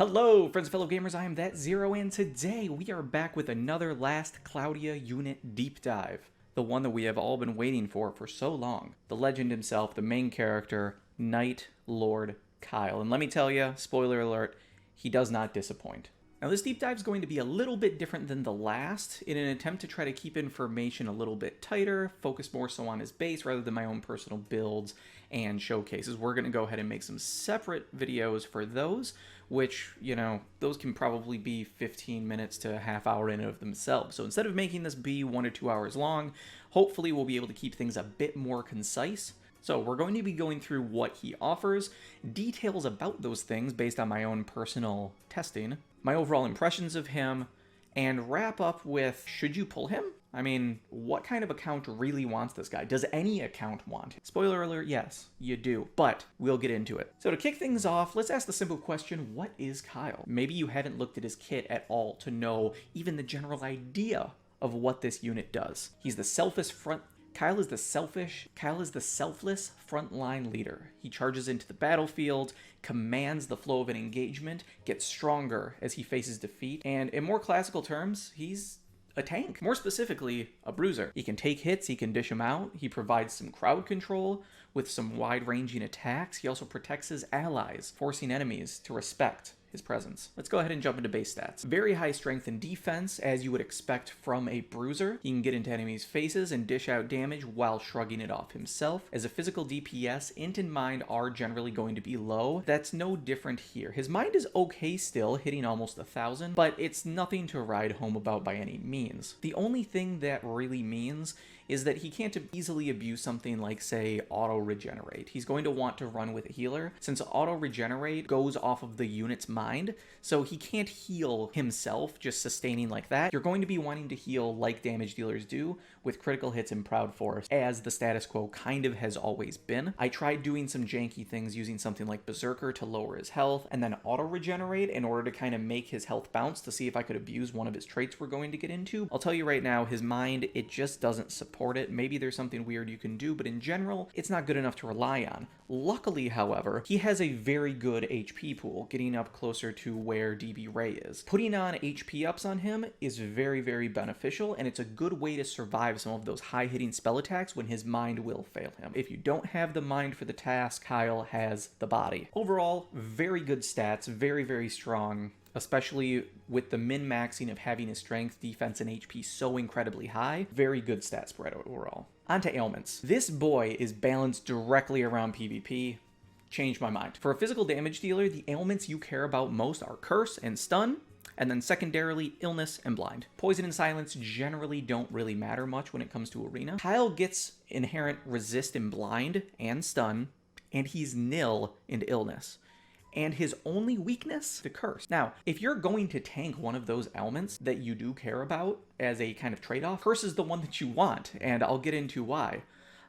Hello, friends and fellow gamers, I am That Zero, and today we are back with another last Cloudia unit deep dive. The one that we have all been waiting for so long. The legend himself, the main character, Knight Lord Kyle. And let me tell you, spoiler alert, he does not disappoint. Now this deep dive is going to be a little bit different than the last in an attempt to try to keep information a little bit tighter, focus more so on his base rather than my own personal builds and showcases. We're going to go ahead and make some separate videos for those, which, you know, those can probably be 15 minutes to a half hour in and of themselves. So instead of making this be 1 or 2 hours long, hopefully we'll be able to keep things a bit more concise. So we're going to be going through what he offers, details about those things based on my own personal testing, my overall impressions of him, and wrap up with, should you pull him? I mean, what kind of account really wants this guy? Does any account want him? Spoiler alert, yes, you do, but we'll get into it. So to kick things off, let's ask the simple question, what is Kyle? Maybe you haven't looked at his kit at all to know even the general idea of what this unit does. Kyle is the selfless frontline leader. He charges into the battlefield, commands the flow of an engagement, gets stronger as he faces defeat, and in more classical terms, he's a tank. More specifically, a bruiser. He can take hits, he can dish them out, he provides some crowd control with some wide-ranging attacks. He also protects his allies, forcing enemies to respect his presence. Let's go ahead and jump into base stats. Very high strength and defense, as you would expect from a bruiser. He can get into enemies' faces and dish out damage while shrugging it off himself. As a physical DPS, int and mind are generally going to be low. That's no different here. His mind is okay still, hitting almost 1,000, but it's nothing to ride home about by any means. The only thing that really means is that he can't easily abuse something like, say, auto-regenerate. He's going to want to run with a healer, since auto-regenerate goes off of the unit's mind, so he can't heal himself just sustaining like that. You're going to be wanting to heal like damage dealers do, with critical hits and Proud Force, as the status quo kind of has always been. I tried doing some janky things using something like Berserker to lower his health, and then auto-regenerate in order to kind of make his health bounce to see if I could abuse one of his traits we're going to get into. I'll tell you right now, his mind, it just doesn't support it. Maybe there's something weird you can do, but in general, it's not good enough to rely on. Luckily, however, he has a very good HP pool, getting up closer to where DB Ray is. Putting on HP ups on him is very, very beneficial, and it's a good way to survive some of those high-hitting spell attacks when his mind will fail him. If you don't have the mind for the task, Kyle has the body. Overall, very good stats, very, very strong, especially with the min-maxing of having his strength, defense, and HP so incredibly high. Very good stat spread overall. On to ailments. This boy is balanced directly around PvP. Changed my mind. For a physical damage dealer, the ailments you care about most are Curse and Stun, and then secondarily, Illness and Blind. Poison and Silence generally don't really matter much when it comes to Arena. Kyle gets inherent Resist and Blind and Stun, and he's nil into Illness. And his only weakness, the Curse. Now, if you're going to tank one of those ailments that you do care about as a kind of trade-off, Curse is the one that you want, and I'll get into why.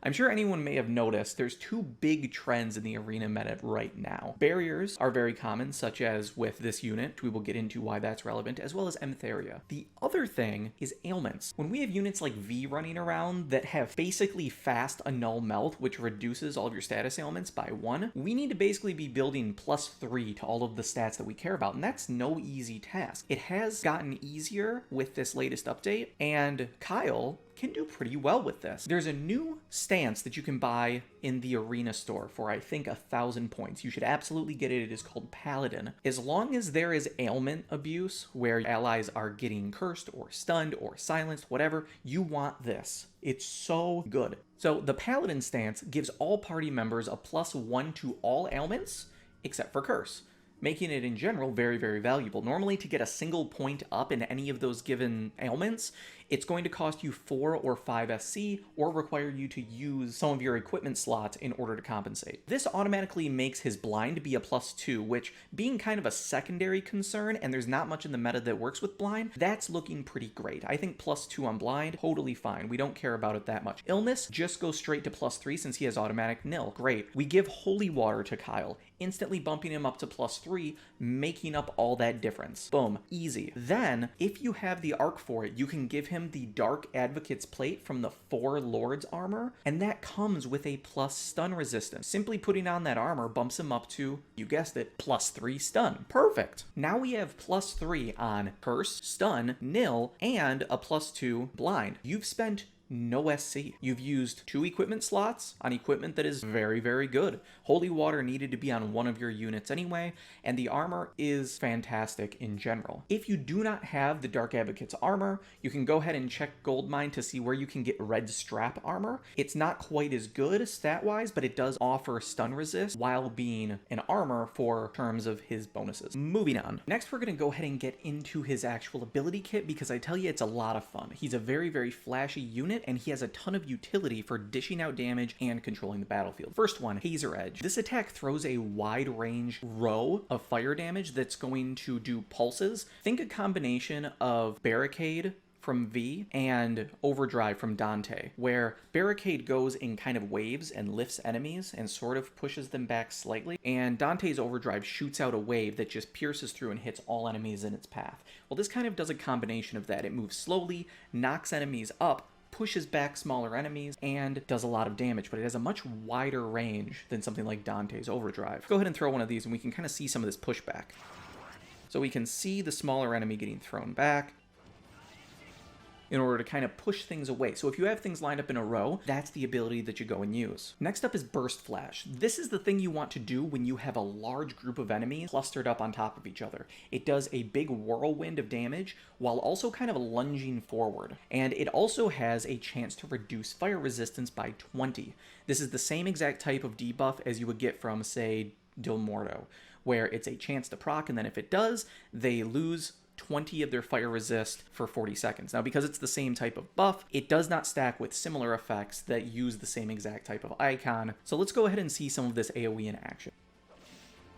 I'm sure anyone may have noticed there's two big trends in the arena meta right now. Barriers are very common, such as with this unit. We will get into why that's relevant, as well as Emtheria. The other thing is ailments. When we have units like V running around that have basically fast annul melt, which reduces all of your status ailments by 1, we need to basically be building +3 to all of the stats that we care about, and that's no easy task. It has gotten easier with this latest update, and Kyle can do pretty well with this. There's a new stance that you can buy in the arena store for, I think, 1,000 points. You should absolutely get it. It is called Paladin. As long as there is ailment abuse, where allies are getting cursed or stunned or silenced, whatever, you want this. It's so good. So the Paladin stance gives all party members a +1 to all ailments, except for Curse, making it in general very, very valuable. Normally, to get a single point up in any of those given ailments, it's going to cost you 4 or 5 SC, or require you to use some of your equipment slots in order to compensate. This automatically makes his blind be a +2, which, being kind of a secondary concern, and there's not much in the meta that works with blind, that's looking pretty great. I think +2 on blind, totally fine. We don't care about it that much. Illness just goes straight to +3 since he has automatic nil. Great. We give Holy Water to Kyle, instantly bumping him up to +3, +3, making up all that difference. Boom, easy. Then, if you have the Ark for it, you can give him the Dark Advocate's Plate from the 4 Lord's armor, and that comes with a plus stun resistance. Simply putting on that armor bumps him up to, you guessed it, +3 stun. Perfect. Now we have +3 on Curse, Stun, Nil, and a +2 Blind. You've spent no SC. You've used 2 equipment slots on equipment that is very, very good. Holy Water needed to be on one of your units anyway, and the armor is fantastic in general. If you do not have the Dark Advocate's armor, you can go ahead and check Goldmine to see where you can get Red Strap armor. It's not quite as good stat-wise, but it does offer stun resist while being an armor for terms of his bonuses. Moving on. Next, we're going to go ahead and get into his actual ability kit, because I tell you, it's a lot of fun. He's a very, very flashy unit, and he has a ton of utility for dishing out damage and controlling the battlefield. First one, Hazer Edge. This attack throws a wide range row of fire damage that's going to do pulses. Think a combination of Barricade from V and Overdrive from Dante, where Barricade goes in kind of waves and lifts enemies and sort of pushes them back slightly, and Dante's Overdrive shoots out a wave that just pierces through and hits all enemies in its path. Well, this kind of does a combination of that. It moves slowly, knocks enemies up, pushes back smaller enemies, and does a lot of damage, but it has a much wider range than something like Dante's Overdrive. Go ahead and throw one of these and we can kind of see some of this pushback. So we can see the smaller enemy getting thrown back in order to kind of push things away. So if you have things lined up in a row, that's the ability that you go and use. Next up is Burst Flash. This is the thing you want to do when you have a large group of enemies clustered up on top of each other. It does a big whirlwind of damage while also kind of lunging forward. And it also has a chance to reduce fire resistance by 20. This is the same exact type of debuff as you would get from, say, Dil Morto, where it's a chance to proc, and then if it does, they lose 20 of their fire resist for 40 seconds. Now, because it's the same type of buff, it does not stack with similar effects that use the same exact type of icon. So let's go ahead and see some of this AoE in action.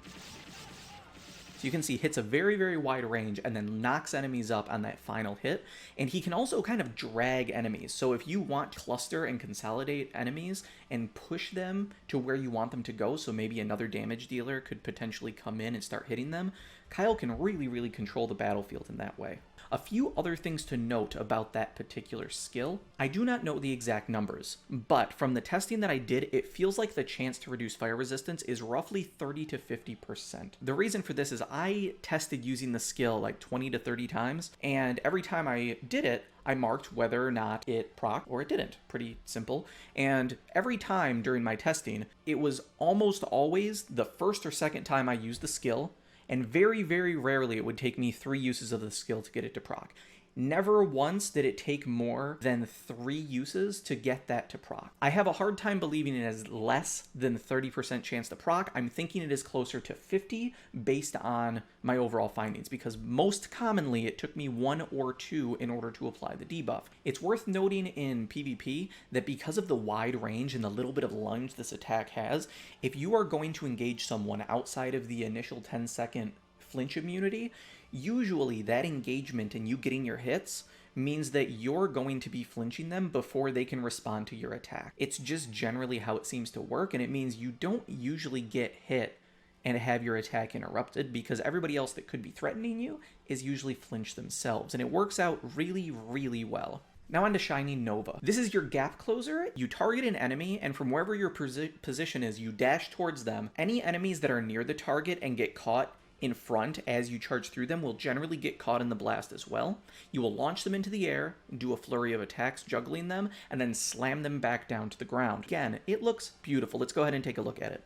So you can see hits a very, very wide range and then knocks enemies up on that final hit. And he can also kind of drag enemies. So if you want to cluster and consolidate enemies and push them to where you want them to go, so maybe another damage dealer could potentially come in and start hitting them, Kyle can really, really control the battlefield in that way. A few other things to note about that particular skill. I do not know the exact numbers, but from the testing that I did, it feels like the chance to reduce fire resistance is roughly 30 to 50%. The reason for this is I tested using the skill like 20 to 30 times, and every time I did it, I marked whether or not it proc or it didn't. Pretty simple. And every time during my testing, it was almost always the first or second time I used the skill, and very, very rarely it would take me 3 uses of the skill to get it to proc. Never once did it take more than 3 uses to get that to proc. I have a hard time believing it has less than 30% chance to proc. I'm thinking it is closer to 50 based on my overall findings, because most commonly it took me 1 or 2 in order to apply the debuff. It's worth noting in PvP that because of the wide range and the little bit of lunge this attack has, if you are going to engage someone outside of the initial 10-second flinch immunity, usually that engagement and you getting your hits means that you're going to be flinching them before they can respond to your attack. It's just generally how it seems to work, and it means you don't usually get hit and have your attack interrupted because everybody else that could be threatening you is usually flinch themselves, and it works out really, really well. Now on to Shining Nova. This is your gap closer. You target an enemy, and from wherever your position is, you dash towards them. Any enemies that are near the target and get caught in front as you charge through them will generally get caught in the blast as well. You will launch them into the air, do a flurry of attacks juggling them, and then slam them back down to the ground. Again, it looks beautiful. Let's go ahead and take a look at it.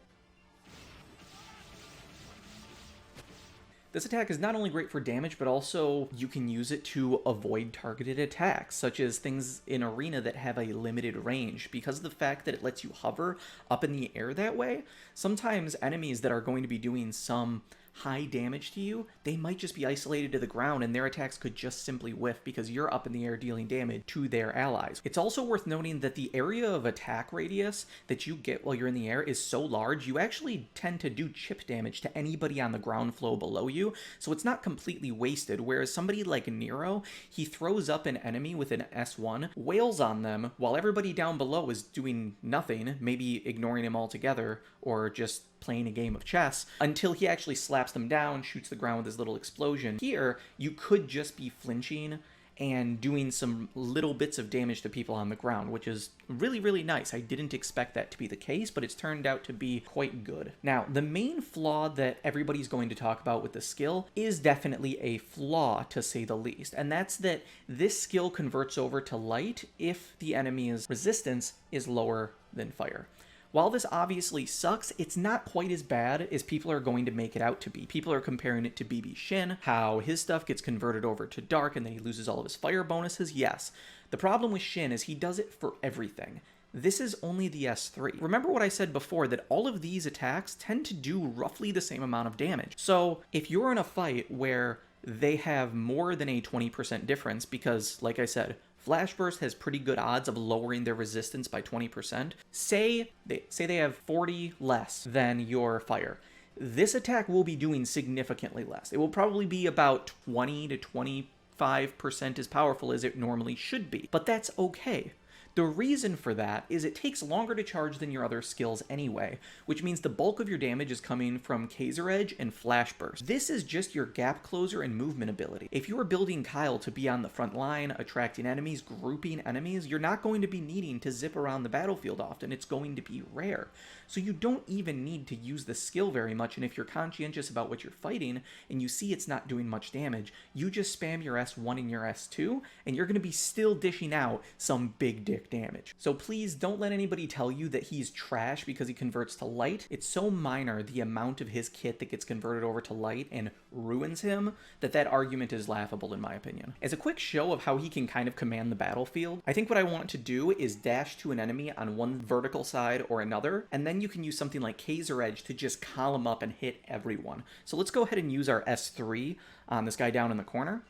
This attack is not only great for damage, but also you can use it to avoid targeted attacks, such as things in Arena that have a limited range. Because of the fact that it lets you hover up in the air that way, sometimes enemies that are going to be doing some high damage to you, they might just be isolated to the ground and their attacks could just simply whiff because you're up in the air dealing damage to their allies. It's also worth noting that the area of attack radius that you get while you're in the air is so large, you actually tend to do chip damage to anybody on the ground flow below you, so it's not completely wasted, whereas somebody like Nero, he throws up an enemy with an S1, wails on them while everybody down below is doing nothing, maybe ignoring him altogether, or just playing a game of chess until he actually slaps them down, shoots the ground with his little explosion. Here, you could just be flinching and doing some little bits of damage to people on the ground, which is really, really nice. I didn't expect that to be the case, but it's turned out to be quite good. Now, the main flaw that everybody's going to talk about with the skill is definitely a flaw, to say the least, and that's that this skill converts over to light if the enemy's resistance is lower than fire. While this obviously sucks, it's not quite as bad as people are going to make it out to be. People are comparing it to BB Shin, how his stuff gets converted over to dark and then he loses all of his fire bonuses. Yes, the problem with Shin is he does it for everything. This is only the S3. Remember what I said before, that all of these attacks tend to do roughly the same amount of damage. So if you're in a fight where they have more than a 20% difference, because like I said, Flash Burst has pretty good odds of lowering their resistance by 20%. Say they have 40 less than your fire. This attack will be doing significantly less. It will probably be about 20 to 25% as powerful as it normally should be, but that's okay. The reason for that is it takes longer to charge than your other skills anyway, which means the bulk of your damage is coming from Kaiser Edge and Flash Burst. This is just your gap closer and movement ability. If you are building Kyle to be on the front line, attracting enemies, grouping enemies, you're not going to be needing to zip around the battlefield often. It's going to be rare. So you don't even need to use the skill very much, and if you're conscientious about what you're fighting and you see it's not doing much damage, you just spam your S1 and your S2, and you're going to be still dishing out some big dick damage. So please don't let anybody tell you that he's trash because he converts to light. It's so minor, the amount of his kit that gets converted over to light and ruins him, that argument is laughable in my opinion. As a quick show of how he can kind of command the battlefield, I think what I want to do is dash to an enemy on one vertical side or another, and then you can use something like Kaiser Edge to just column up and hit everyone. So let's go ahead and use our S3 on this guy down in the corner.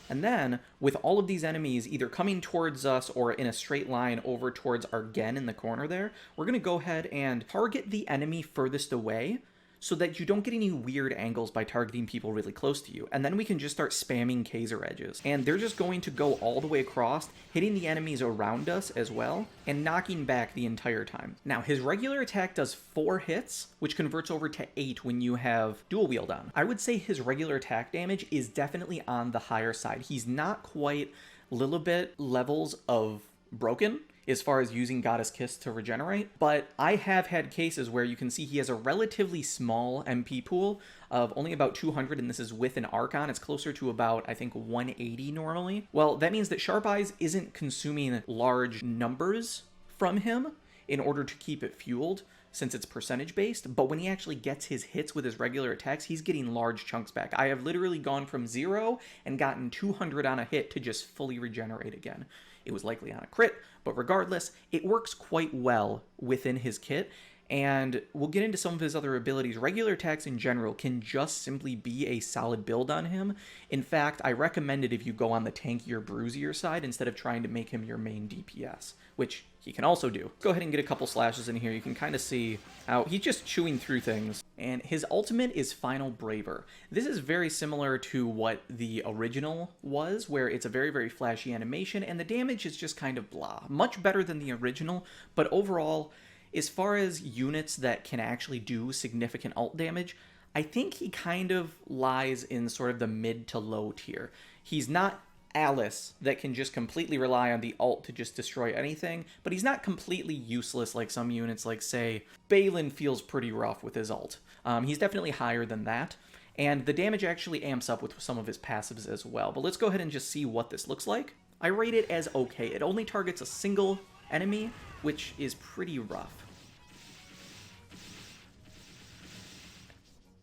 And then, with all of these enemies either coming towards us or in a straight line over towards our Gen in the corner there, we're going to go ahead and target the enemy furthest away so that you don't get any weird angles by targeting people really close to you. And then we can just start spamming Kaiser Edges. And they're just going to go all the way across, hitting the enemies around us as well, and knocking back the entire time. Now, his regular attack does 4 hits, which converts over to 8 when you have dual wield on. I would say his regular attack damage is definitely on the higher side. He's not quite Lilibet levels of broken as far as using Goddess Kiss to regenerate, but I have had cases where you can see he has a relatively small MP pool of only about 200, and this is with an Ark on. It's closer to about, I think, 180 normally. Well, that means that Sharp Eyes isn't consuming large numbers from him in order to keep it fueled, since it's percentage based, but when he actually gets his hits with his regular attacks, he's getting large chunks back. I have literally gone from 0 and gotten 200 on a hit to just fully regenerate again. It was likely on a crit, but regardless, it works quite well within his kit, and we'll get into some of his other abilities. Regular attacks in general can just simply be a solid build on him. In fact, I recommend it if you go on the tankier, bruisier side instead of trying to make him your main DPS, which he can also do. Go ahead and get a couple slashes in here. You can kind of see how he's just chewing through things. And his ultimate is Final Braver. This is very similar to what the original was, where it's a very, very flashy animation, and the damage is just kind of blah. Much better than the original, but overall, as far as units that can actually do significant ult damage, I think he kind of lies in sort of the mid to low tier. He's not Alice that can just completely rely on the ult to just destroy anything, but he's not completely useless like some units, like, say, Balin feels pretty rough with his ult. He's definitely higher than that, and the damage actually amps up with some of his passives as well. But let's go ahead and just see what this looks like. I rate it as okay. It only targets a single enemy, which is pretty rough.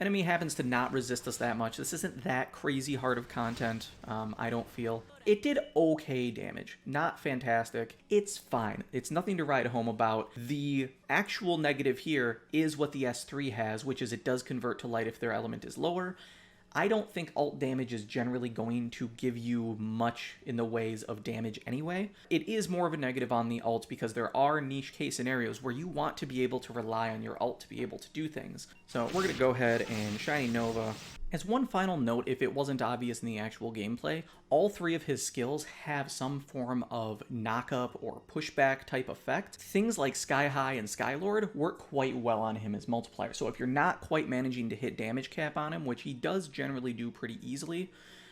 Enemy happens to not resist us that much. This isn't that crazy hard of content, I don't feel. It did okay damage. Not fantastic. It's fine. It's nothing to write home about. The actual negative here is what the S3 has, which is it does convert to light if their element is lower. I don't think ult damage is generally going to give you much in the ways of damage anyway. It is more of a negative on the ult because there are niche case scenarios where you want to be able to rely on your ult to be able to do things. So we're going to go ahead and Shiny Nova As one final note, if it wasn't obvious in the actual gameplay, all 3 of his skills have some form of knock-up or pushback type effect. Things like Sky High and Skylord work quite well on him as multiplier, so if you're not quite managing to hit damage cap on him, which he does generally do pretty easily,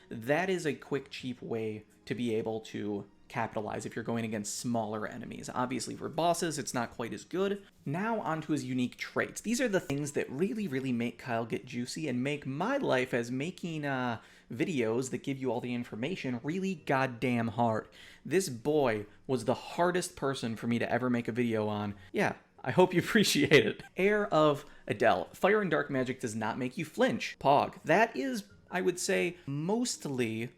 that is a quick, cheap way to be able to capitalize if you're going against smaller enemies. Obviously for bosses, it's not quite as good. Now onto his unique traits. These are the things that really make Kyle get juicy and make my life as making videos that give you all the information really goddamn hard. This boy was the hardest person for me to ever make a video on. Yeah, I hope you appreciate it. Heir of Adel. Fire and dark magic does not make you flinch. Pog. That is, I would say, mostly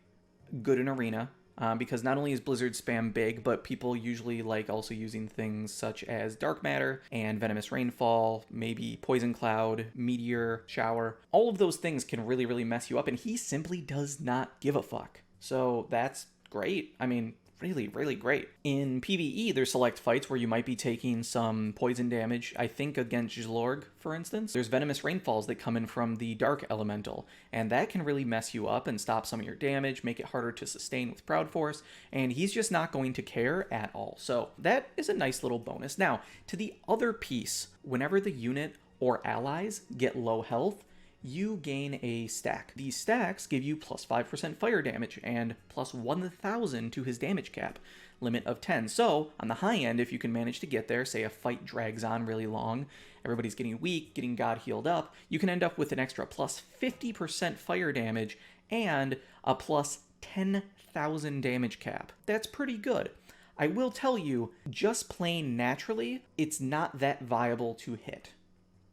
good in arena. Because not only is Blizzard spam big, but people usually like also using things such as Dark Matter and Venomous Rainfall, maybe Poison Cloud, Meteor, Shower. All of those things can really mess you up, and he simply does not give a fuck. So that's great. I mean, really great. In PvE, there's select fights where you might be taking some poison damage. I think against Jlorg, for instance, there's Venomous Rainfalls that come in from the Dark Elemental, and that can really mess you up and stop some of your damage, make it harder to sustain with Proud Force, and he's just not going to care at all. So that is a nice little bonus. Now, to the other piece, whenever the unit or allies get low health, you gain a stack. These stacks give you plus 5% fire damage and plus 1,000 to his damage cap, limit of 10. So, on the high end, if you can manage to get there, say a fight drags on really long, everybody's getting weak, getting God healed up, you can end up with an extra plus 50% fire damage and a plus 10,000 damage cap. That's pretty good. I will tell you, just plain naturally, it's not that viable to hit.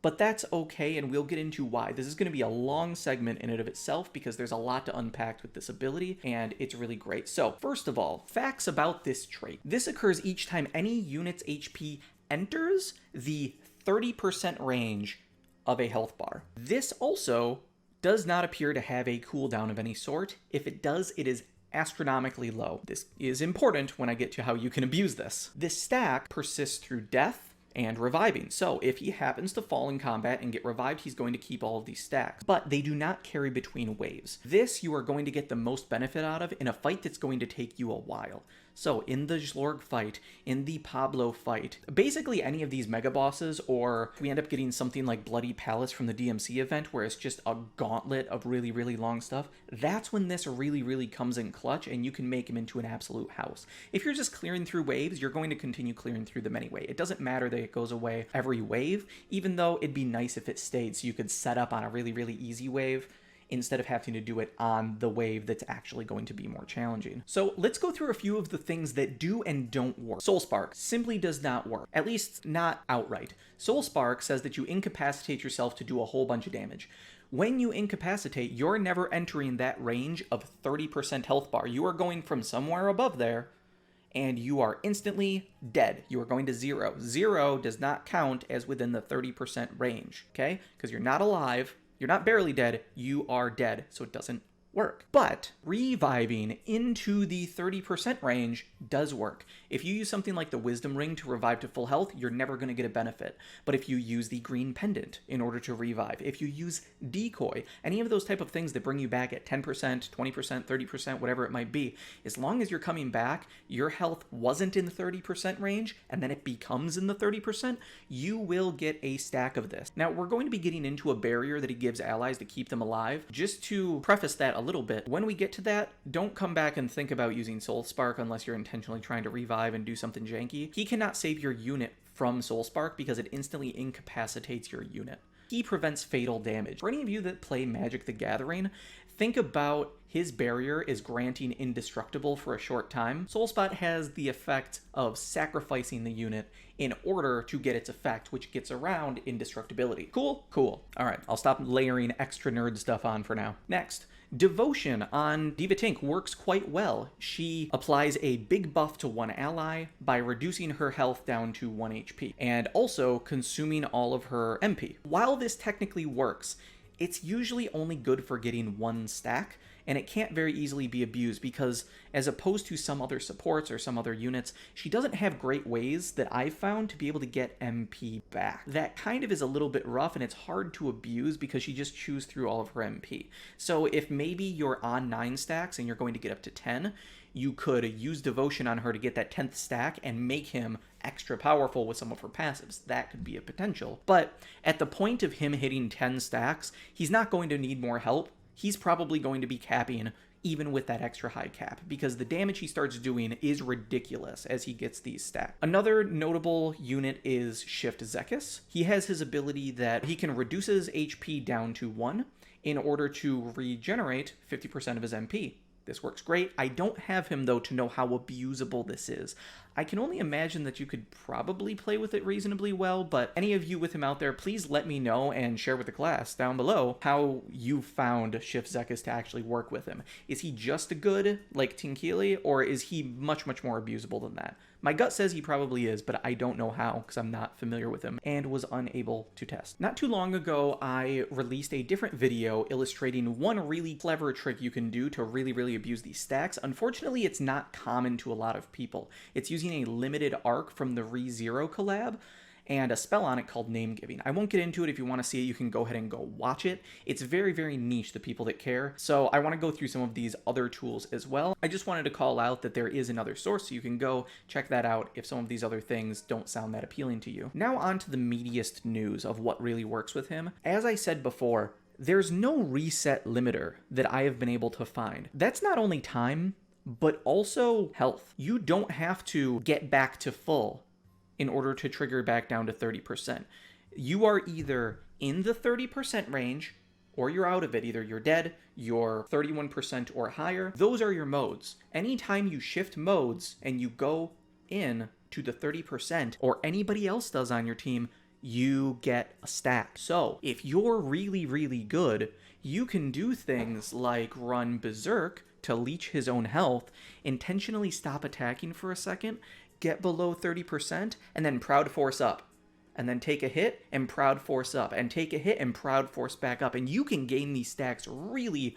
But that's okay, and we'll get into why. This is going to be a long segment in and of itself because there's a lot to unpack with this ability, and it's really great. So, first of all, facts about this trait. This occurs each time any unit's HP enters the 30% range of a health bar. This also does not appear to have a cooldown of any sort. If it does, it is astronomically low. This is important when I get to how you can abuse this. This stack persists through death and reviving. So if he happens to fall in combat and get revived, he's going to keep all of these stacks. But they do not carry between waves. This you are going to get the most benefit out of in a fight that's going to take you a while. So in the Jlorg fight, in the Pablo fight, basically any of these mega bosses, or we end up getting something like Bloody Palace from the DMC event where it's just a gauntlet of really long stuff, that's when this really comes in clutch and you can make him into an absolute house. If you're just clearing through waves, you're going to continue clearing through them anyway. It doesn't matter that it goes away every wave, even though it'd be nice if it stayed so you could set up on a really easy wave instead of having to do it on the wave that's actually going to be more challenging. So let's go through a few of the things that do and don't work. Soul Spark simply does not work, at least not outright. Soul Spark says that you incapacitate yourself to do a whole bunch of damage. When you incapacitate, you're never entering that range of 30% health bar. You are going from somewhere above there, and you are instantly dead. You are going to 0. 0 does not count as within the 30% range, okay? Because you're not alive. You're not barely dead, you are dead, so it doesn't work. But reviving into the 30% range does work. If you use something like the Wisdom Ring to revive to full health, you're never going to get a benefit. But if you use the Green Pendant in order to revive, if you use Decoy, any of those type of things that bring you back at 10%, 20%, 30%, whatever it might be, as long as you're coming back, your health wasn't in the 30% range, and then it becomes in the 30%, you will get a stack of this. Now, we're going to be getting into a barrier that he gives allies to keep them alive. Just to preface that a little bit, when we get to that, don't come back and think about using Soul Spark unless you're intentionally trying to revive and do something janky. He cannot save your unit from Soul Spark because it instantly incapacitates your unit. He prevents fatal damage. For any of you that play Magic the Gathering, think about his barrier is granting indestructible for a short time. Soul Spot has the effect of sacrificing the unit in order to get its effect, which gets around indestructibility. Cool? Cool. All right, I'll stop layering extra nerd stuff on for now. Next. Devotion on Diva Tink works quite well. She applies a big buff to one ally by reducing her health down to 1 HP, and also consuming all of her MP. While this technically works, it's usually only good for getting one stack, and it can't very easily be abused because, as opposed to some other supports or some other units, she doesn't have great ways that I've found to be able to get MP back. That kind of is a little bit rough, and it's hard to abuse because she just chews through all of her MP. So if maybe you're on 9 stacks and you're going to get up to 10, you could use Devotion on her to get that 10th stack and make him extra powerful with some of her passives. That could be a potential. But at the point of him hitting 10 stacks, he's not going to need more help. He's probably going to be capping even with that extra high cap, because the damage he starts doing is ridiculous as he gets these stacked. Another notable unit is Shift Zekis. He has his ability that he can reduce his HP down to 1 in order to regenerate 50% of his MP. This works great. I don't have him, though, to know how abusable this is. I can only imagine that you could probably play with it reasonably well, but any of you with him out there, please let me know and share with the class down below how you found Shift Zekis to actually work with him. Is he just good, like Tinkili, or is he much, much more abusable than that? My gut says he probably is, but I don't know how because I'm not familiar with him and was unable to test. Not too long ago, I released a different video illustrating one really clever trick you can do to really abuse these stacks. Unfortunately, it's not common to a lot of people. It's using a limited arc from the ReZero collab and a spell on it called Name Giving. I won't get into it. If you want to see it, you can go ahead and go watch it. It's very niche, the people that care. So I want to go through some of these other tools as well. I just wanted to call out that there is another source, so you can go check that out if some of these other things don't sound that appealing to you. Now on to the meatiest news of what really works with him. As I said before, there's no reset limiter that I have been able to find. That's not only time, but also health. You don't have to get back to full in order to trigger back down to 30%. You are either in the 30% range or you're out of it. Either you're dead, you're 31% or higher. Those are your modes. Anytime you shift modes and you go in to the 30% or anybody else does on your team, you get a stack. So if you're really good, you can do things like run Berserk to leech his own health, intentionally stop attacking for a second, get below 30%, and then Proud Force up. And then take a hit and Proud Force up. And take a hit and Proud Force back up. And you can gain these stacks really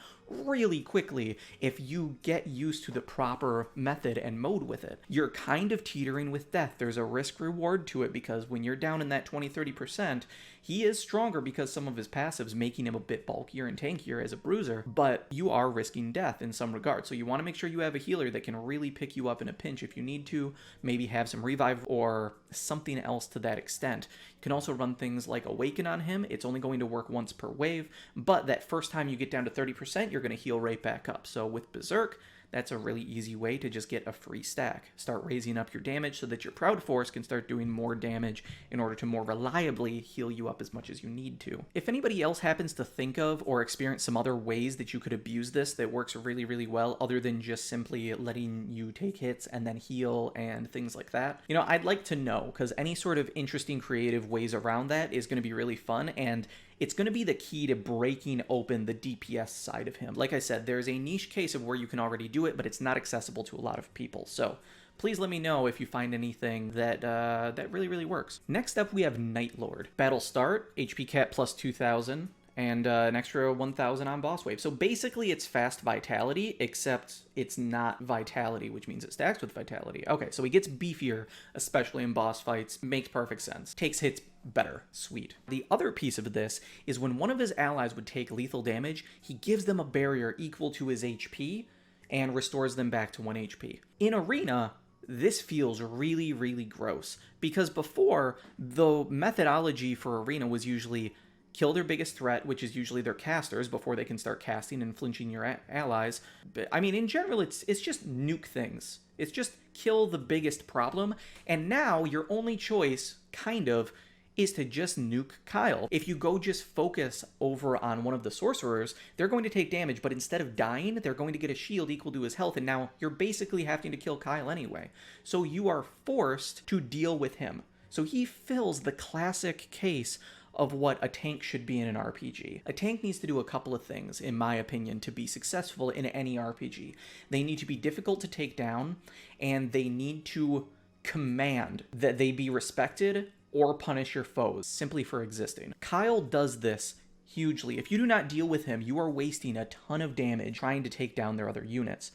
quickly if you get used to the proper method and mode with it. You're kind of teetering with death. There's a risk reward to it because when you're down in that 20-30%, he is stronger because some of his passives making him a bit bulkier and tankier as a bruiser, but you are risking death in some regard. So you want to make sure you have a healer that can really pick you up in a pinch if you need to, maybe have some revive or something else to that extent. You can also run things like Awaken on him. It's only going to work once per wave, but that first time you get down to 30%, you're going to heal right back up. So with Berserk, that's a really easy way to just get a free stack. Start raising up your damage so that your Proud Force can start doing more damage in order to more reliably heal you up as much as you need to. If anybody else happens to think of or experience some other ways that you could abuse this that works really well, other than just simply letting you take hits and then heal and things like that, you know, I'd like to know, because any sort of interesting creative ways around that is going to be really fun, and it's going to be the key to breaking open the DPS side of him. Like I said, there's a niche case of where you can already do it, but it's not accessible to a lot of people. So please let me know if you find anything that that really works. Next up, we have Nightlord. Battle start, HP cap plus 2,000. And an extra 1,000 on boss wave. So basically it's fast vitality, except it's not vitality, which means it stacks with vitality. Okay, so he gets beefier, especially in boss fights. Makes perfect sense. Takes hits better. Sweet. The other piece of this is when one of his allies would take lethal damage, he gives them a barrier equal to his HP and restores them back to 1 HP. In Arena, this feels really gross, because before, the methodology for Arena was usually kill their biggest threat, which is usually their casters, before they can start casting and flinching your allies. But, I mean, in general, it's just nuke things. It's just kill the biggest problem, and now your only choice, kind of, is to just nuke Kyle. If you go just focus over on one of the sorcerers, they're going to take damage, but instead of dying, they're going to get a shield equal to his health, and now you're basically having to kill Kyle anyway. So you are forced to deal with him. So he fills the classic case of what a tank should be in an RPG. A tank needs to do a couple of things, in my opinion, to be successful in any RPG. They need to be difficult to take down, and they need to command that they be respected or punish your foes simply for existing. Kyle does this hugely. If you do not deal with him, you are wasting a ton of damage trying to take down their other units.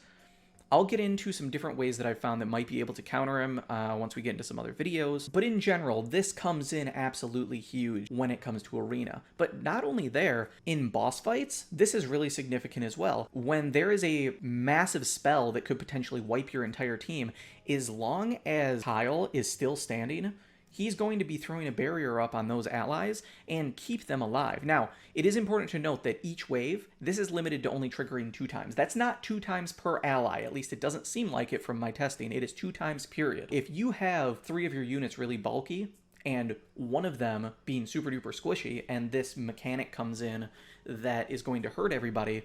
I'll get into some different ways that I've found that might be able to counter him once we get into some other videos. But in general, this comes in absolutely huge when it comes to arena. But not only there, in boss fights, this is really significant as well. When there is a massive spell that could potentially wipe your entire team, as long as Kyle is still standing, he's going to be throwing a barrier up on those allies and keep them alive. Now, it is important to note that each wave, this is limited to only triggering 2 times. That's not 2 times per ally, at least it doesn't seem like it from my testing. It is 2 times period. If you have 3 of your units really bulky, and one of them being super duper squishy, and this mechanic comes in that is going to hurt everybody,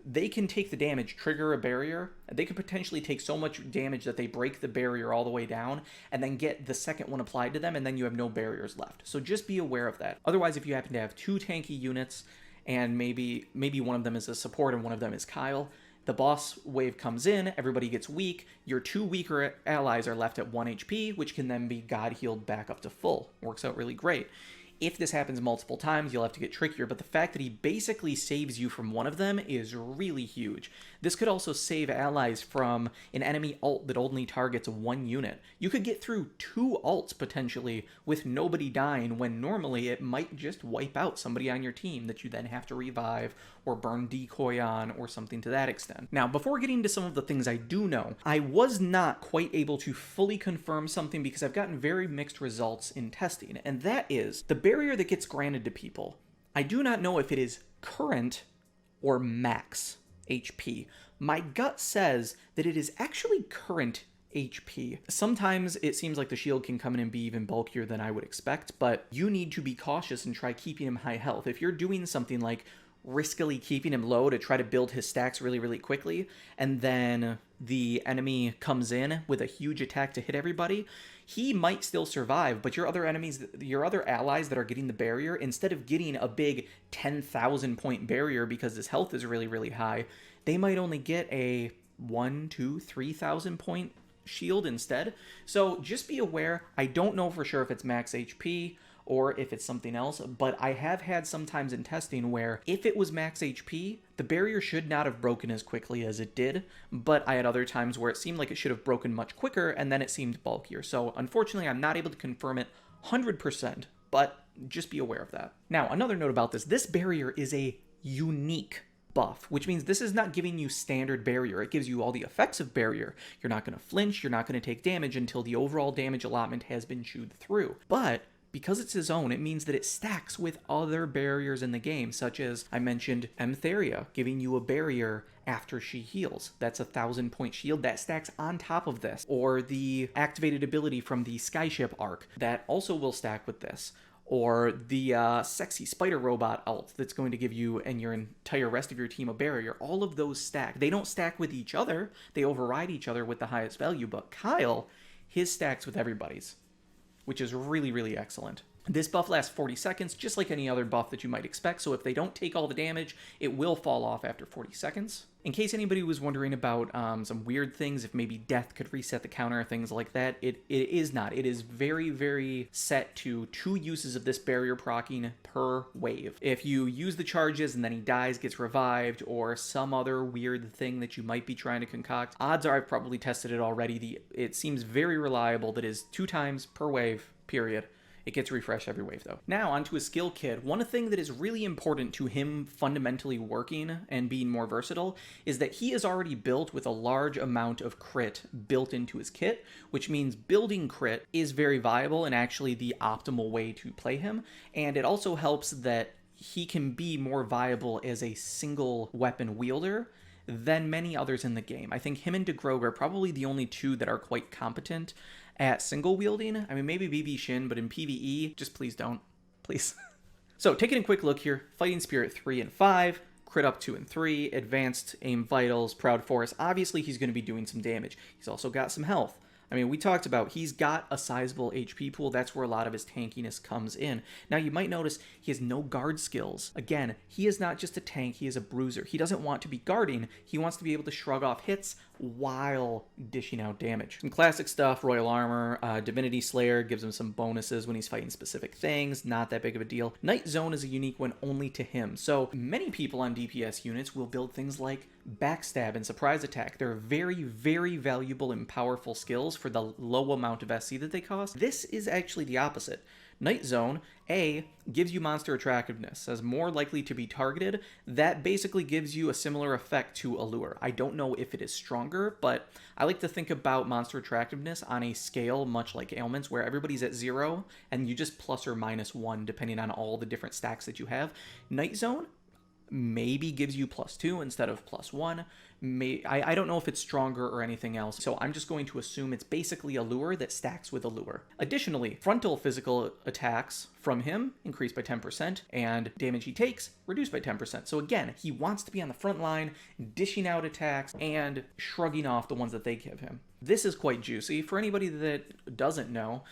they can take the damage, trigger a barrier. They could potentially take so much damage that they break the barrier all the way down and then get the second one applied to them, and then you have no barriers left. So just be aware of that. Otherwise, if you happen to have 2 tanky units and maybe one of them is a support and one of them is Kyle, the boss wave comes in, everybody gets weak, your 2 weaker allies are left at 1 HP, which can then be God healed back up to full. Works out really great. If this happens multiple times, you'll have to get trickier, but the fact that he basically saves you from one of them is really huge. This could also save allies from an enemy ult that only targets 1 unit. You could get through 2 ults potentially with nobody dying, when normally it might just wipe out somebody on your team that you then have to revive or burn decoy on or something to that extent. Now, before getting to some of the things I do know, I was not quite able to fully confirm something because I've gotten very mixed results in testing, and that is the barrier that gets granted to people. I do not know if it is current or max HP. My gut says that it is actually current HP. Sometimes it seems like the shield can come in and be even bulkier than I would expect, but you need to be cautious and try keeping him high health. If you're doing something like riskily keeping him low to try to build his stacks really, really quickly, and then the enemy comes in with a huge attack to hit everybody, he might still survive, but your other enemies, your other allies that are getting the barrier, instead of getting a big 10,000 point barrier because his health is really, really high, they might only get a 1, 2, 3,000 point shield instead. So just be aware. I don't know for sure if it's max HP or if it's something else, but I have had sometimes in testing where if it was max HP, the barrier should not have broken as quickly as it did, but I had other times where it seemed like it should have broken much quicker and then it seemed bulkier. So unfortunately, I'm not able to confirm it 100%, but just be aware of that. Now, another note about this barrier is a unique buff, which means this is not giving you standard barrier. It gives you all the effects of barrier. You're not going to flinch, you're not going to take damage until the overall damage allotment has been chewed through. But because it's his own, it means that it stacks with other barriers in the game, such as, I mentioned, Emtheria, giving you a barrier after she heals. That's a 1,000 point shield that stacks on top of this. Or the activated ability from the Skyship Ark that also will stack with this. Or the sexy spider robot ult that's going to give you and your entire rest of your team a barrier. All of those stack. They don't stack with each other. They override each other with the highest value, but Kyle, his stacks with everybody's, which is really, really excellent. This buff lasts 40 seconds, just like any other buff that you might expect, so if they don't take all the damage, it will fall off after 40 seconds. In case anybody was wondering about some weird things, if maybe death could reset the counter or things like that, it is not. It is very, very set to 2 uses of this barrier proccing per wave. If you use the charges and then he dies, gets revived, or some other weird thing that you might be trying to concoct, odds are I've probably tested it already. It seems very reliable. That is 2 times per wave, period. It gets refreshed every wave, though. Now, onto his skill kit. One thing that is really important to him fundamentally working and being more versatile is that he is already built with a large amount of crit built into his kit, which means building crit is very viable and actually the optimal way to play him. And it also helps that he can be more viable as a single weapon wielder than many others in the game. I think him and DeGrogue are probably the only 2 that are quite competent at single wielding. I mean, maybe BB Shin, but in PvE, just please don't. Please. So, taking a quick look here, Fighting Spirit 3 and 5, Crit Up 2 and 3, Advanced Aim Vitals, Proud Force. Obviously, he's going to be doing some damage. He's also got some health. I mean, we talked about he's got a sizable HP pool. That's where a lot of his tankiness comes in. Now, you might notice he has no guard skills. Again, he is not just a tank, he is a bruiser. He doesn't want to be guarding, he wants to be able to shrug off hits while dishing out damage. Some classic stuff, Royal Armor, Divinity Slayer gives him some bonuses when he's fighting specific things, not that big of a deal. Night Zone is a unique one only to him. So many people on DPS units will build things like Backstab and Surprise Attack. They're very, very valuable and powerful skills for the low amount of SC that they cost. This is actually the opposite. Night Zone, A, gives you monster attractiveness, as more likely to be targeted. That basically gives you a similar effect to Allure. I don't know if it is stronger, but I like to think about monster attractiveness on a scale much like ailments, where everybody's at 0, and you just plus or minus 1 depending on all the different stacks that you have. Night Zone maybe gives you +2 instead of +1. I don't know if it's stronger or anything else, so I'm just going to assume it's basically Allure that stacks with Allure. Additionally, frontal physical attacks from him increase by 10%, and damage he takes reduced by 10%. So again, he wants to be on the front line, dishing out attacks and shrugging off the ones that they give him. This is quite juicy. For anybody that doesn't know,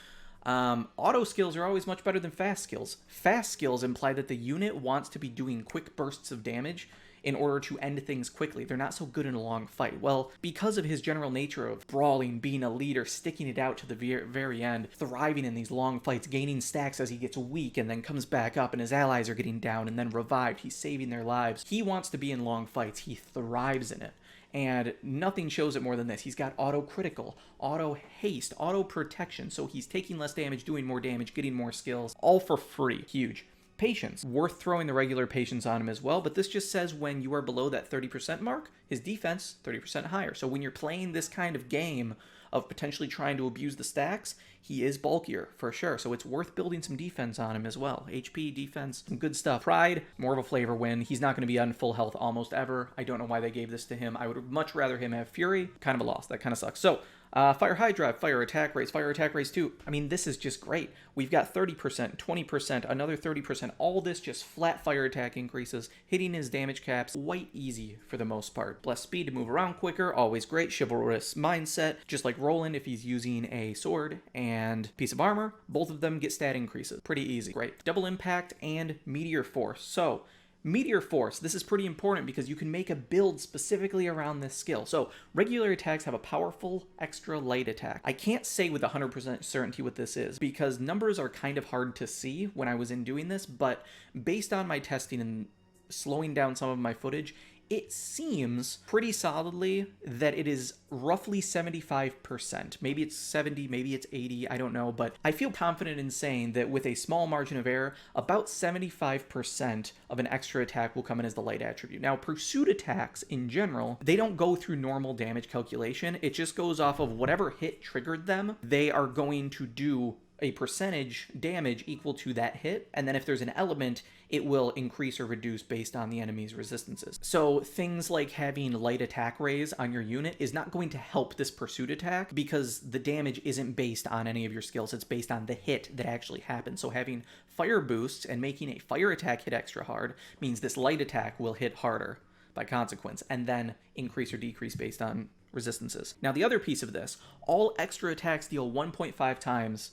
auto skills are always much better than fast skills. Fast skills imply that the unit wants to be doing quick bursts of damage in order to end things quickly. They're not so good in a long fight. Well, because of his general nature of brawling, being a leader, sticking it out to the very end, thriving in these long fights, gaining stacks as he gets weak and then comes back up and his allies are getting down and then revived, he's saving their lives. He wants to be in long fights. He thrives in it. And nothing shows it more than this. He's got auto critical, auto haste, auto protection, so he's taking less damage, doing more damage, getting more skills, all for free. Huge. Patience. Worth throwing the regular patience on him as well, but this just says when you are below that 30% mark, his defense 30% higher. So when you're playing this kind of game of potentially trying to abuse the stacks, he is bulkier for sure. So it's worth building some defense on him as well. HP, defense, some good stuff. Pride, more of a flavor win. He's not going to be on full health almost ever. I don't know why they gave this to him. I would much rather him have Fury. Kind of a loss. That kind of sucks. So Fire High Drive, Fire Attack Raise 2. I mean, this is just great. We've got 30%, 20%, another 30%. All this just flat fire attack increases, hitting his damage caps quite easy for the most part. Blessed speed to move around quicker, always great. Chivalrous mindset, just like Roland if he's using a sword and piece of armor. Both of them get stat increases. Pretty easy. Great. Double impact and meteor force. So Meteor Force, this is pretty important because you can make a build specifically around this skill. So regular attacks have a powerful extra light attack. I can't say with 100% certainty what this is because numbers are kind of hard to see when I was doing this, but based on my testing and slowing down some of my footage, it seems pretty solidly that it is roughly 75%. Maybe it's 70, maybe it's 80, I don't know, but I feel confident in saying that with a small margin of error, about 75% of an extra attack will come in as the light attribute. Now, pursuit attacks in general, they don't go through normal damage calculation. It just goes off of whatever hit triggered them. They are going to do a percentage damage equal to that hit, and then if there's an element, it will increase or reduce based on the enemy's resistances. So things like having light attack raise on your unit is not going to help this pursuit attack because the damage isn't based on any of your skills, it's based on the hit that actually happens. So having fire boosts and making a fire attack hit extra hard means this light attack will hit harder by consequence, and then increase or decrease based on resistances. Now the other piece of this, all extra attacks deal 1.5 times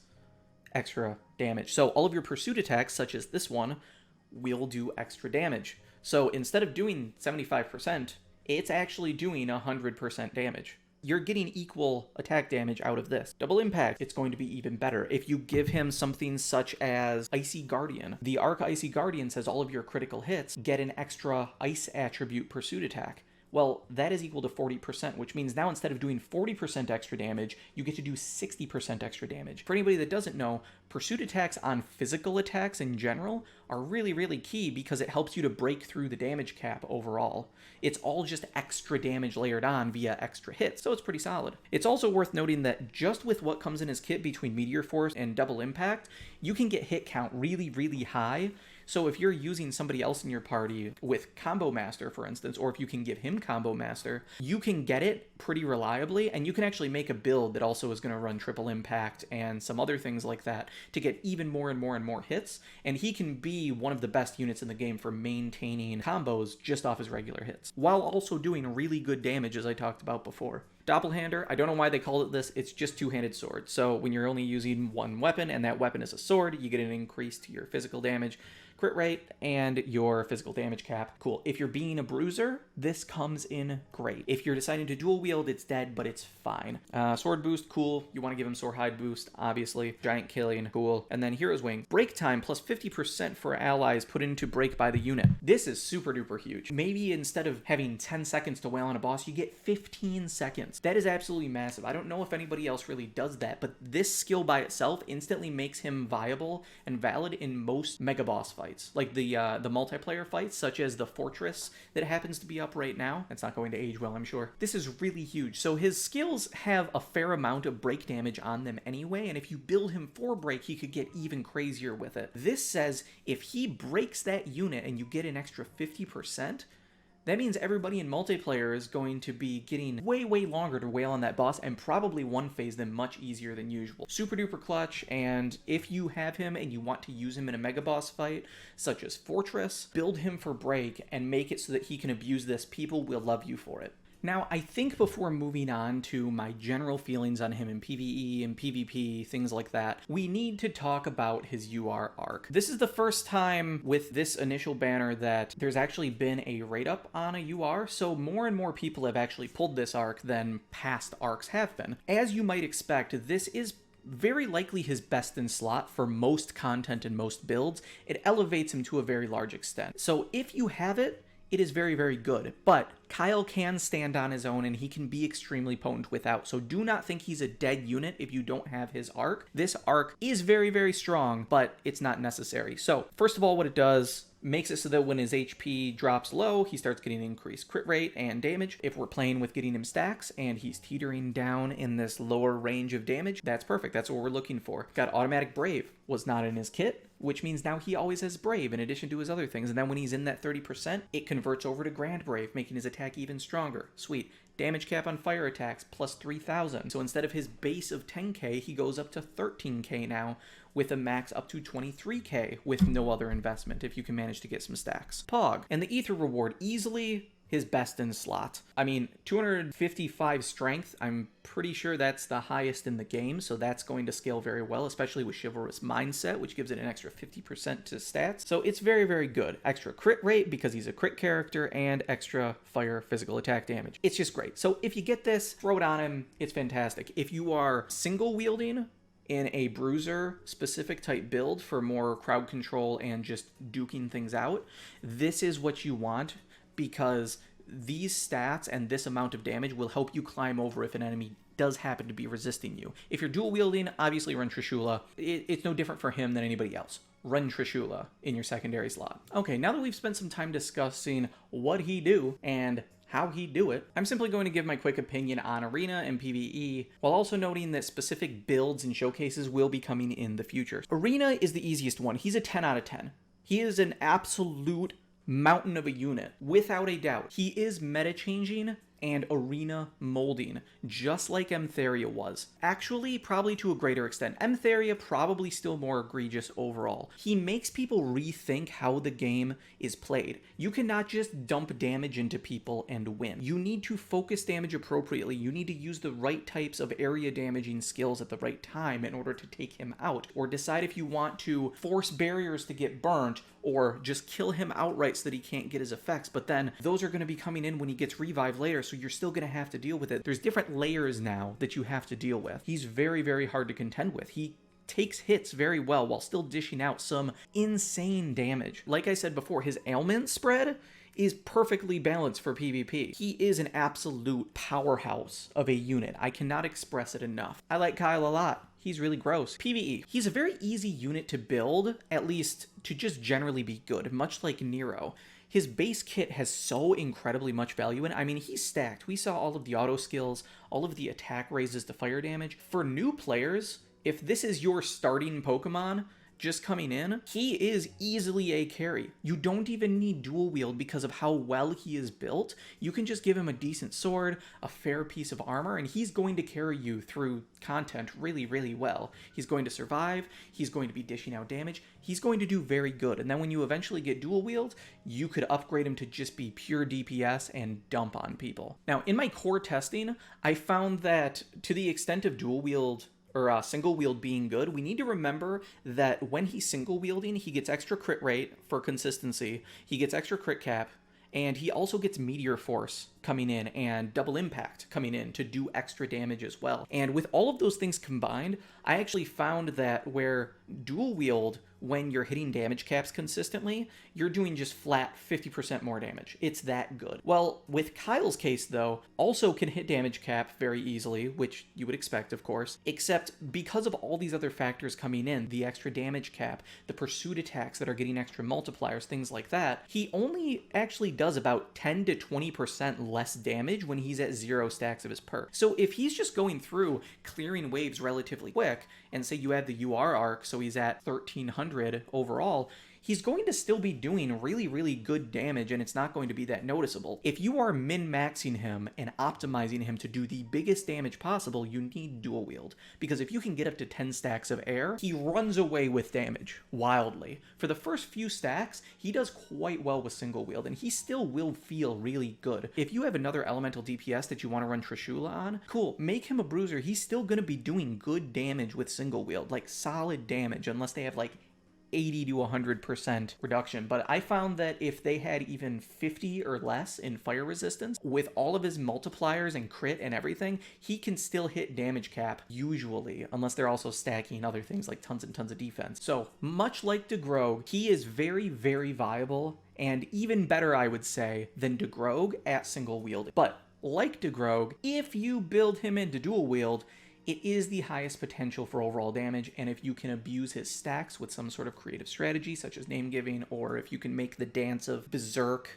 extra damage. So all of your pursuit attacks, such as this one, will do extra damage. So instead of doing 75%, it's actually doing 100% damage. You're getting equal attack damage out of this. Double impact, it's going to be even better. If you give him something such as Icy Guardian, the Ark Icy Guardian says all of your critical hits get an extra ice attribute pursuit attack. Well, that is equal to 40%, which means now instead of doing 40% extra damage, you get to do 60% extra damage. For anybody that doesn't know, pursuit attacks on physical attacks in general are really, really key because it helps you to break through the damage cap overall. It's all just extra damage layered on via extra hits, so it's pretty solid. It's also worth noting that just with what comes in his kit between Meteor Force and Double Impact, you can get hit count really, really high So if you're using somebody else in your party with Combo Master, for instance, or if you can give him Combo Master, you can get it pretty reliably, and you can actually make a build that also is going to run triple impact and some other things like that to get even more and more and more hits, and he can be one of the best units in the game for maintaining combos just off his regular hits, while also doing really good damage, as I talked about before. Doppelhander, I don't know why they called it this, it's just two-handed sword. So when you're only using one weapon and that weapon is a sword, you get an increase to your physical damage, crit rate, and your physical damage cap. Cool. If you're being a bruiser, this comes in great. If you're deciding to dual wield, it's dead, but it's fine. Sword boost, cool. You want to give him sword hide boost, obviously. Giant killing, cool. And then Hero's Wing. Break time plus 50% for allies put into break by the unit. This is super duper huge. Maybe instead of having 10 seconds to wail on a boss, you get 15 seconds. That is absolutely massive. I don't know if anybody else really does that, but this skill by itself instantly makes him viable and valid in most mega boss fights. Like the multiplayer fights, such as the Fortress that happens to be up right now. That's not going to age well, I'm sure. This is really huge. So his skills have a fair amount of break damage on them anyway, and if you build him for break, he could get even crazier with it. This says if he breaks that unit and you get an extra 50%, that means everybody in multiplayer is going to be getting way, way longer to wail on that boss and probably one-phase them much easier than usual. Super duper clutch, and if you have him and you want to use him in a mega boss fight, such as Fortress, build him for break and make it so that he can abuse this. People will love you for it. Now, I think before moving on to my general feelings on him in PvE and PvP, things like that, we need to talk about his UR Ark. This is the first time with this initial banner that there's actually been a rate up on a UR, so more and more people have actually pulled this Ark than past Arks have been. As you might expect, this is very likely his best in slot for most content and most builds. It elevates him to a very large extent. So if you have it, it is very, very good, but Kyle can stand on his own and he can be extremely potent without, so do not think he's a dead unit if you don't have his Ark. This Ark is very, very strong, but it's not necessary. So, first of all, what it does makes it so that when his HP drops low, he starts getting increased crit rate and damage. If we're playing with getting him stacks and he's teetering down in this lower range of damage, that's perfect. That's what we're looking for. Got automatic Brave, was not in his kit, which means now he always has Brave in addition to his other things. And then when he's in that 30%, it converts over to Grand Brave, making his attack even stronger. Sweet. Damage cap on fire attacks plus 3,000. So instead of his base of 10k, he goes up to 13k now, with a max up to 23k with no other investment if you can manage to get some stacks. Pog. And the Ether reward, easily his best in slot. I mean, 255 strength, I'm pretty sure that's the highest in the game, so that's going to scale very well, especially with Chivalrous Mindset, which gives it an extra 50% to stats. So it's very, very good. Extra crit rate because he's a crit character, and extra fire physical attack damage. It's just great. So if you get this, throw it on him. It's fantastic. If you are single wielding in a bruiser specific type build for more crowd control and just duking things out, this is what you want, because these stats and this amount of damage will help you climb over if an enemy does happen to be resisting you. If you're dual wielding, obviously run Trishula. It's no different for him than anybody else. Run Trishula in your secondary slot. Okay, now that we've spent some time discussing what he do and how he do it, I'm simply going to give my quick opinion on Arena and PvE, while also noting that specific builds and showcases will be coming in the future. Arena is the easiest one. He's a 10 out of 10. He is an absolute mountain of a unit, without a doubt. He is meta changing and arena molding, just like Emtheria was. Actually, probably to a greater extent. Emtheria probably still more egregious overall. He makes people rethink how the game is played. You cannot just dump damage into people and win. You need to focus damage appropriately. You need to use the right types of area damaging skills at the right time in order to take him out, or decide if you want to force barriers to get burnt, or just kill him outright so that he can't get his effects. But then those are going to be coming in when he gets revived later, so you're still going to have to deal with it. There's different layers now that you have to deal with. He's very, very hard to contend with. He takes hits very well while still dishing out some insane damage. Like I said before, his ailment spread is perfectly balanced for PvP. He is an absolute powerhouse of a unit. I cannot express it enough. I like Kyle a lot. He's really gross. PvE. He's a very easy unit to build, at least to just generally be good, much like Nero. His base kit has so incredibly much value in it. I mean, he's stacked. We saw all of the auto skills, all of the attack raises to fire damage. For new players, if this is your starting Pokemon, just coming in, he is easily a carry. You don't even need dual wield because of how well he is built. You can just give him a decent sword, a fair piece of armor, and he's going to carry you through content really, really well. He's going to survive, he's going to be dishing out damage, he's going to do very good. And then when you eventually get dual wield, you could upgrade him to just be pure DPS and dump on people. Now, in my core testing, I found that to the extent of dual wield or single wield being good, we need to remember that when he's single wielding, he gets extra crit rate for consistency, he gets extra crit cap, and he also gets Meteor Force coming in and Double Impact coming in to do extra damage as well. And with all of those things combined, I actually found that where dual wield, when you're hitting damage caps consistently, you're doing just flat 50% more damage. It's that good. Well, with Kyle's case though, also can hit damage cap very easily, which you would expect, of course, except because of all these other factors coming in, the extra damage cap, the pursuit attacks that are getting extra multipliers, things like that, he only actually does about 10 to 20% less damage when he's at 0 stacks of his perk. So if he's just going through clearing waves relatively quick, and say you add the UR Ark, so he's at 1300 overall, he's going to still be doing really, really good damage, and it's not going to be that noticeable. If you are min-maxing him and optimizing him to do the biggest damage possible, you need dual wield. Because if you can get up to 10 stacks of air, he runs away with damage wildly. For the first few stacks, he does quite well with single wield, and he still will feel really good. If you have another elemental DPS that you want to run Trishula on, cool, make him a bruiser. He's still going to be doing good damage with single wield, like solid damage, unless they have like 80 to 100% reduction. But I found that if they had even 50 or less in fire resistance, with all of his multipliers and crit and everything, he can still hit damage cap usually, unless they're also stacking other things like tons and tons of defense. So much like DeGrogue, he is very, very viable, and even better, I would say, than DeGrogue at single wield. But like DeGrogue, if you build him into dual wield, it is the highest potential for overall damage, and if you can abuse his stacks with some sort of creative strategy, such as name giving, or if you can make the dance of Berserk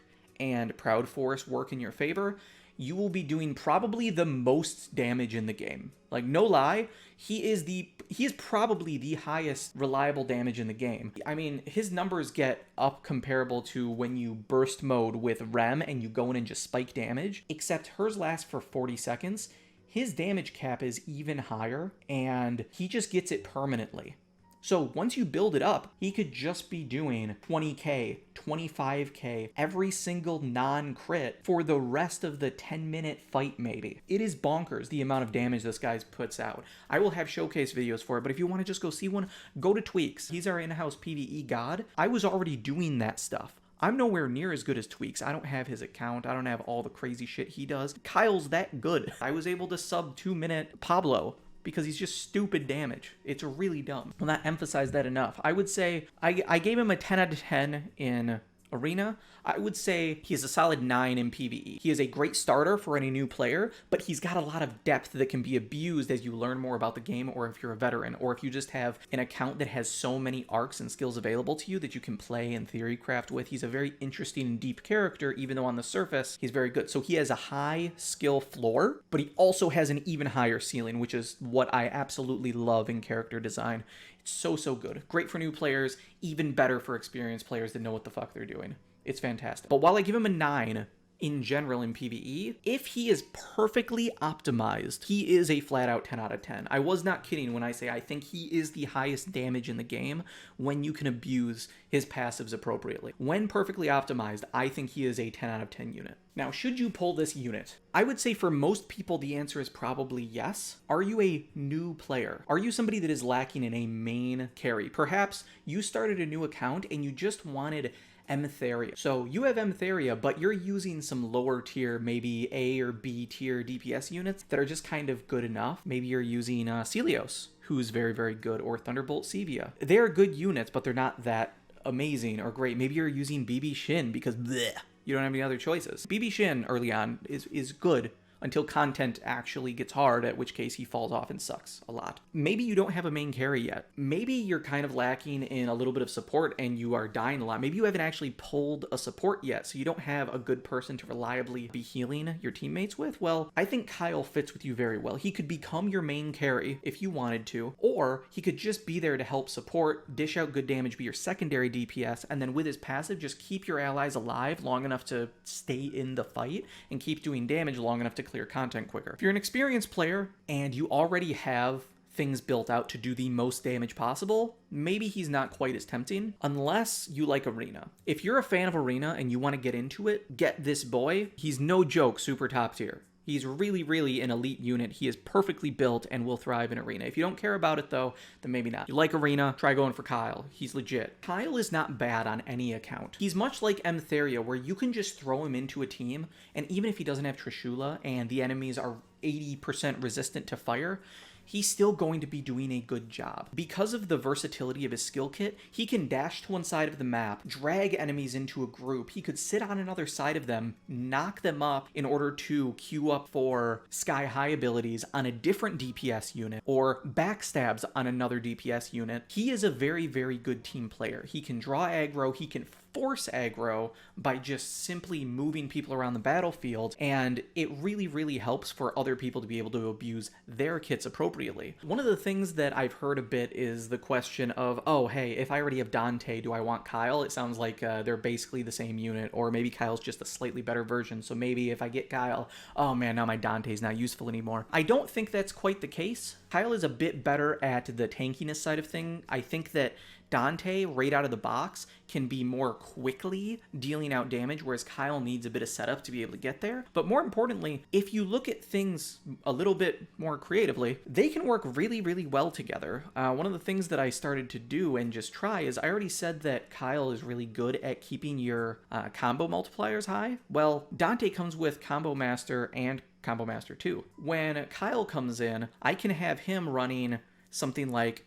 and Proud Force work in your favor, you will be doing probably the most damage in the game. Like, no lie, he is probably the highest reliable damage in the game. I mean, his numbers get up comparable to when you burst mode with Rem and you go in and just spike damage, except hers lasts for 40 seconds. His damage cap is even higher, and he just gets it permanently. So once you build it up, he could just be doing 20k, 25k, every single non-crit for the rest of the 10-minute fight maybe. It is bonkers the amount of damage this guy puts out. I will have showcase videos for it, but if you want to just go see one, go to Tweaks. He's our in-house PvE god. I was already doing that stuff. I'm nowhere near as good as Tweaks. I don't have his account. I don't have all the crazy shit he does. Kyle's that good. I was able to sub 2-minute Pablo because he's just stupid damage. It's really dumb. I'll not emphasize that enough. I would say I gave him a 10 out of 10 in Arena. I would say he is a solid 9 in PvE. He is a great starter for any new player, but he's got a lot of depth that can be abused as you learn more about the game, or if you're a veteran, or if you just have an account that has so many arcs and skills available to you that you can play and theory craft with. He's a very interesting and deep character, even though on the surface, he's very good. So he has a high skill floor, but he also has an even higher ceiling, which is what I absolutely love in character design. It's so, so good. Great for new players, even better for experienced players that know what the fuck they're doing. It's fantastic. But while I give him a 9 in general in PvE, if he is perfectly optimized, he is a flat out 10 out of 10. I was not kidding when I say I think he is the highest damage in the game when you can abuse his passives appropriately. When perfectly optimized, I think he is a 10 out of 10 unit. Now, should you pull this unit? I would say for most people, the answer is probably yes. Are you a new player? Are you somebody that is lacking in a main carry? Perhaps you started a new account and you just wanted Emtheria. So you have Emtheria, but you're using some lower tier, maybe A or B tier DPS units that are just kind of good enough. Maybe you're using Celios, who's very, very good, or Thunderbolt Sevia. They're good units, but they're not that amazing or great. Maybe you're using BB Shin because bleh, you don't have any other choices. BB Shin early on is good until content actually gets hard, at which case he falls off and sucks a lot. Maybe you don't have a main carry yet. Maybe you're kind of lacking in a little bit of support and you are dying a lot. Maybe you haven't actually pulled a support yet, so you don't have a good person to reliably be healing your teammates with. Well, I think Kyle fits with you very well. He could become your main carry if you wanted to, or he could just be there to help support, dish out good damage, be your secondary DPS, and then with his passive, just keep your allies alive long enough to stay in the fight and keep doing damage long enough to clear content quicker. If you're an experienced player and you already have things built out to do the most damage possible, maybe he's not quite as tempting, unless you like Arena. If you're a fan of Arena and you want to get into it, get this boy. He's no joke super top tier. He's really, really an elite unit. He is perfectly built and will thrive in Arena. If you don't care about it, though, then maybe not. You like Arena, try going for Kyle. He's legit. Kyle is not bad on any account. He's much like Theria, where you can just throw him into a team, and even if he doesn't have Trishula and the enemies are 80% resistant to fire, he's still going to be doing a good job. Because of the versatility of his skill kit, he can dash to one side of the map, drag enemies into a group, he could sit on another side of them, knock them up in order to queue up for sky-high abilities on a different DPS unit, or backstabs on another DPS unit. He is a very, very good team player. He can draw aggro, he can force aggro by just simply moving people around the battlefield, and it really, really helps for other people to be able to abuse their kits appropriately. One of the things that I've heard a bit is the question of, oh, hey, if I already have Dante, do I want Kyle? It sounds like they're basically the same unit, or maybe Kyle's just a slightly better version, so maybe if I get Kyle, oh man, now my Dante's not useful anymore. I don't think that's quite the case. Kyle is a bit better at the tankiness side of thing. I think that Dante, right out of the box, can be more quickly dealing out damage, whereas Kyle needs a bit of setup to be able to get there. But more importantly, if you look at things a little bit more creatively, they can work really, really well together. One of the things that I started to do and just try is, I already said that Kyle is really good at keeping your combo multipliers high. Well, Dante comes with Combo Master and Combo Master 2. When Kyle comes in, I can have him running something like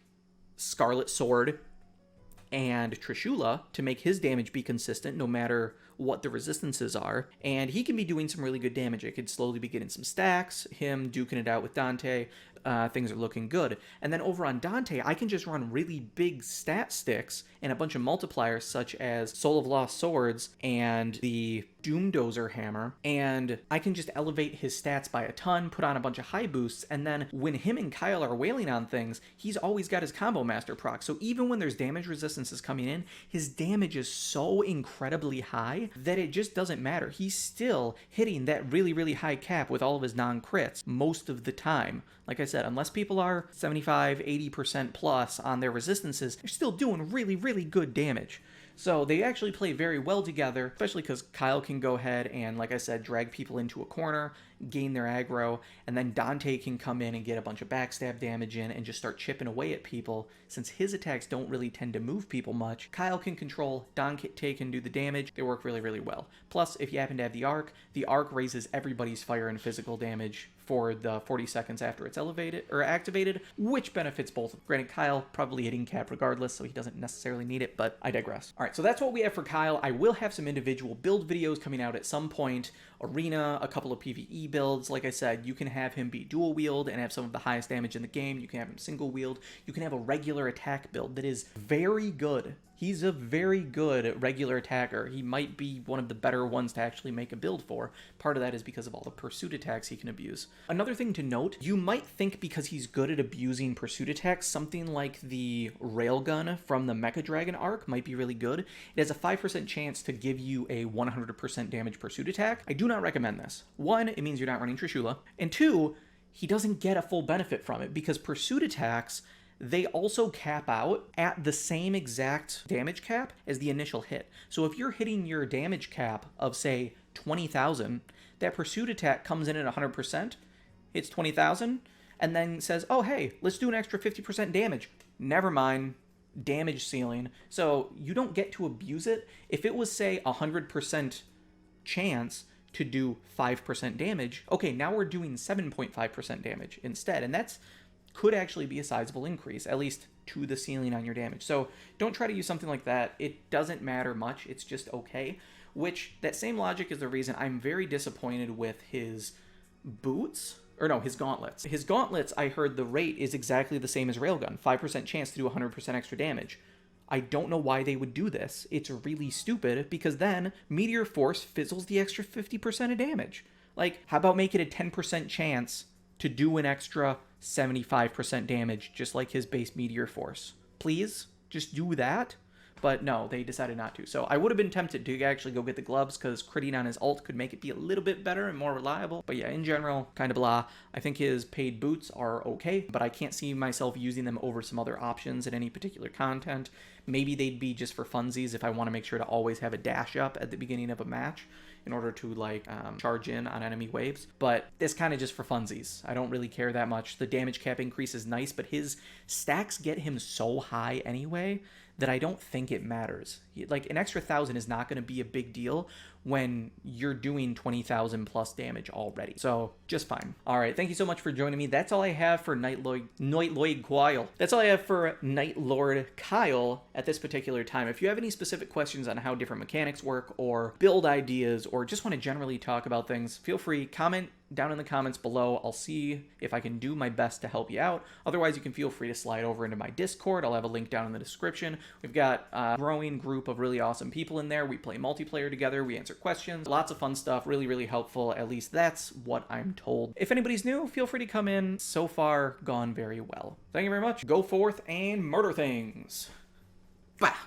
Scarlet Sword and Trishula to make his damage be consistent no matter what the resistances are, and he can be doing some really good damage. It could slowly be getting some stacks, him duking it out with Dante, things are looking good. And then over on Dante, I can just run really big stat sticks and a bunch of multipliers such as Soul of Lost Swords and the Doomdozer Hammer, and I can just elevate his stats by a ton, put on a bunch of high boosts, and then when him and Kyle are wailing on things, he's always got his Combo Master proc. So even when there's damage resistances coming in, his damage is so incredibly high that it just doesn't matter. He's still hitting that really, really high cap with all of his non-crits most of the time. Like I said, unless people are 75, 80% plus on their resistances, they're still doing really, really good damage. So they actually play very well together, especially because Kyle can go ahead and, like I said, drag people into a corner, gain their aggro, and then Dante can come in and get a bunch of backstab damage in and just start chipping away at people. Since his attacks don't really tend to move people much, Kyle can control, Dante can do the damage. They work really, really well. Plus, if you happen to have the Ark raises everybody's fire and physical damage for the 40 seconds after it's elevated or activated, which benefits both. Granted, Kyle probably hitting cap regardless, so he doesn't necessarily need it, but I digress. All right, so that's what we have for Kyle. I will have some individual build videos coming out at some point. Arena, a couple of PvE builds. Like I said, you can have him be dual wield and have some of the highest damage in the game. You can have him single wield. You can have a regular attack build that is very good. He's a very good regular attacker. He might be one of the better ones to actually make a build for. Part of that is because of all the pursuit attacks he can abuse. Another thing to note, you might think because he's good at abusing pursuit attacks, something like the Railgun from the Mecha Dragon arc might be really good. It has a 5% chance to give you a 100% damage pursuit attack. I do not recommend this. One, it means you're not running Trishula. And two, he doesn't get a full benefit from it because pursuit attacks, they also cap out at the same exact damage cap as the initial hit. So if you're hitting your damage cap of, say, 20,000, that pursuit attack comes in at 100%, hits 20,000, and then says, oh, hey, let's do an extra 50% damage. Never mind, damage ceiling. So you don't get to abuse it. If it was, say, 100% chance to do 5% damage, okay, now we're doing 7.5% damage instead, and that's could actually be a sizable increase, at least to the ceiling on your damage. So don't try to use something like that. It doesn't matter much. It's just okay, which that same logic is the reason I'm very disappointed with his boots, or no, his gauntlets. His gauntlets, I heard the rate is exactly the same as Railgun, 5% chance to do 100% extra damage. I don't know why they would do this. It's really stupid, because then Meteor Force fizzles the extra 50% of damage. Like, how about make it a 10% chance to do an extra 75% damage, just like his base Meteor Force? Please, just do that. But no, they decided not to. So I would have been tempted to actually go get the gloves, because critting on his ult could make it be a little bit better and more reliable. But yeah, in general, kind of blah. I think his paid boots are okay, but I can't see myself using them over some other options in any particular content. Maybe they'd be just for funsies if I want to make sure to always have a dash up at the beginning of a match in order to like charge in on enemy waves. But it's kind of just for funsies. I don't really care that much. The damage cap increase is nice, but his stacks get him so high anyway that I don't think it matters. Like, an extra 1,000 is not going to be a big deal when you're doing 20,000 plus damage already. So, just fine. All right, thank you so much for joining me. That's all I have for Night Lord Kyle. That's all I have for Night Lord Kyle at this particular time. If you have any specific questions on how different mechanics work, or build ideas, or just want to generally talk about things, feel free, comment down in the comments below. I'll see if I can do my best to help you out. Otherwise, you can feel free to slide over into my Discord. I'll have a link down in the description. We've got a growing group of really awesome people in there. We play multiplayer together. We answer questions. Lots of fun stuff. Really, really helpful. At least that's what I'm told. If anybody's new, feel free to come in. So far, gone very well. Thank you very much. Go forth and murder things. Bah!